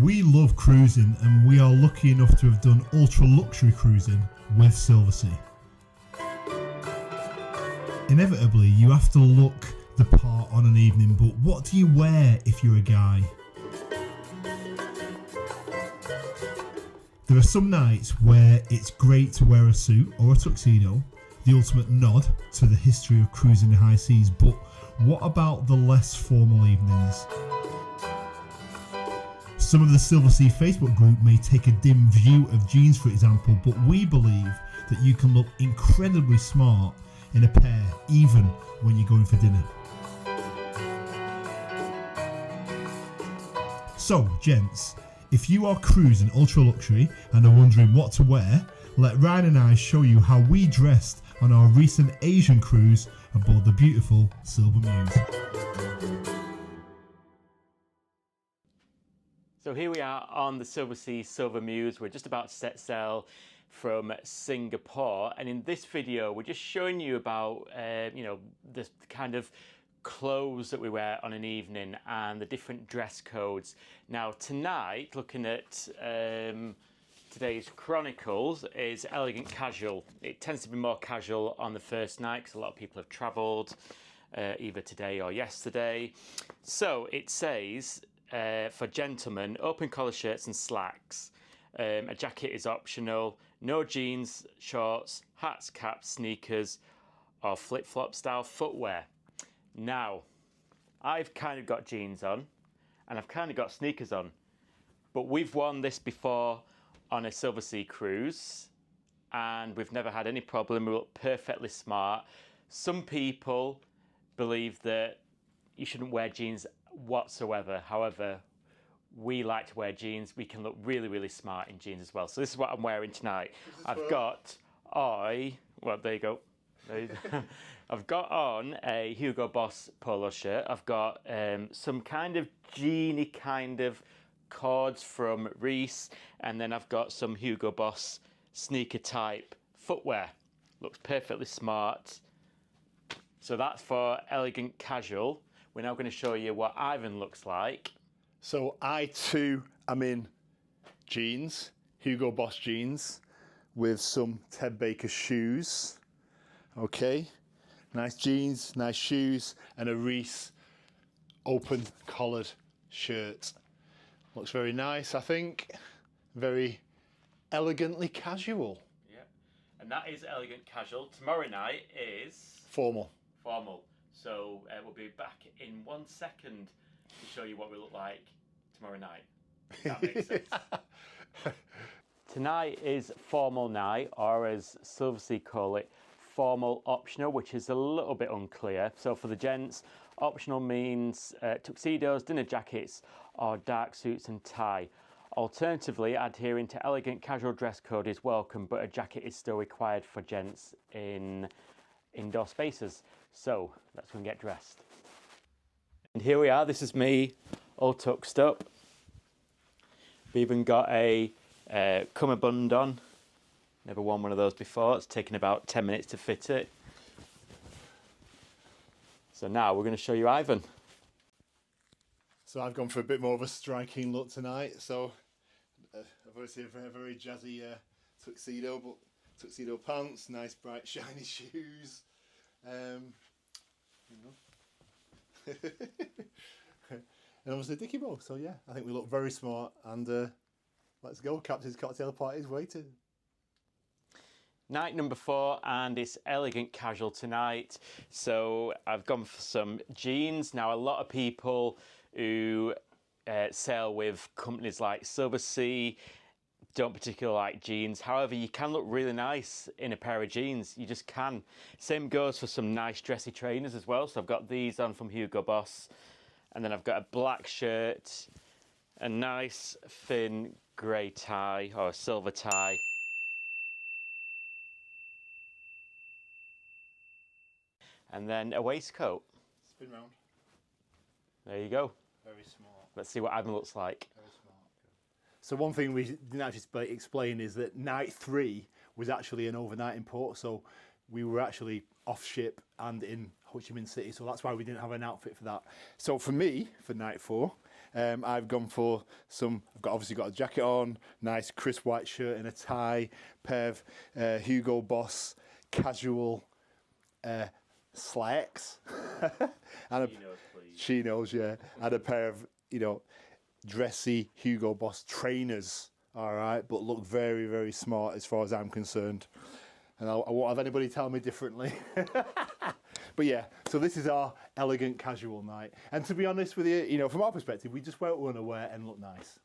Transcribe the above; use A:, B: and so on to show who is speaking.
A: We love cruising and we are lucky enough to have done ultra luxury cruising with Silversea. Inevitably, you have to look the part on an evening, but what do you wear if you're a guy? There are some nights where it's great to wear a suit or a tuxedo, the ultimate nod to the history of cruising the high seas, but what about the less formal evenings? Some of the Silversea Facebook group may take a dim view of jeans, for example, but we believe that you can look incredibly smart in a pair, even when you're going for dinner. So, gents, if you are cruising ultra luxury and are wondering what to wear, let Ryan and I show you how we dressed on our recent Asian cruise aboard the beautiful Silver Muse.
B: So here we are on the Silversea Silver Muse. We're just about to set sail from Singapore, and in this video we're just showing you about the kind of clothes that we wear on an evening and the different dress codes. Now tonight, looking at today's chronicles, is elegant casual. It tends to be more casual on the first night because a lot of people have travelled either today or yesterday. So it says for gentlemen, open collar shirts and slacks. A jacket is optional. No jeans, shorts, hats, caps, sneakers, or flip-flop style footwear. Now, I've kind of got jeans on, and I've kind of got sneakers on, but we've worn this before on a Silversea cruise, and we've never had any problem. We look perfectly smart. Some people believe that you shouldn't wear jeans whatsoever. However, we like to wear jeans. We can look really, really smart in jeans as well. So this is what I'm wearing tonight. I've got there you go. I've got on a Hugo Boss polo shirt. I've got some kind of jeany kind of cords from Reese, and then I've got some Hugo Boss sneaker type footwear. Looks perfectly smart. So that's for elegant casual. We're now going to show you what Ivan looks like.
C: So I too am in jeans, Hugo Boss jeans, with some Ted Baker shoes. Okay, nice jeans, nice shoes, and a Reese open collared shirt. Looks very nice, I think. Very elegantly casual.
B: Yeah, and that is elegant casual. Tomorrow night is
C: formal.
B: So we'll be back in 1 second to show you what we look like tomorrow night. If that makes sense. Tonight is formal night, or as Silversea call it, formal optional, which is a little bit unclear. So for the gents, optional means tuxedos, dinner jackets, or dark suits and tie. Alternatively, adhering to elegant casual dress code is welcome, but a jacket is still required for gents in indoor spaces. So let's go and get dressed. And here we are. This is me, all tucked up. We've even got a cummerbund on. Never worn one of those before. It's taken about 10 minutes to fit it. So now we're going to show you Ivan.
C: So I've gone for a bit more of a striking look tonight. So I've obviously a very jazzy tuxedo, but tuxedo pants, nice bright shiny shoes. And obviously Dickie Bow. So yeah, I think we look very smart, and let's go. Captain's cocktail party is waiting.
B: Night number 4, and it's elegant casual tonight. So I've gone for some jeans. Now a lot of people who sail with companies like Silversea don't particularly like jeans. However, you can look really nice in a pair of jeans. You just can. Same goes for some nice dressy trainers as well. So I've got these on from Hugo Boss. And then I've got a black shirt, a nice thin grey tie or a silver tie. And then a waistcoat.
C: Spin round.
B: There you go.
C: Very smart.
B: Let's see what Ivan looks like.
C: Very smart. So one thing we didn't actually explain is that night 3 was actually an overnight in port. So we were actually off ship and in Ho Chi Minh City, so that's why we didn't have an outfit for that. So for me, for night 4, I've gone for obviously got a jacket on, nice crisp white shirt and a tie, pair of Hugo Boss casual slacks, and chinos, yeah, and a pair of, you know, dressy Hugo Boss trainers. All right, but look very, very smart as far as I'm concerned. And I won't have anybody tell me differently. But yeah, so this is our elegant casual night. And to be honest with you, you know, from our perspective, we just want to wear and look nice.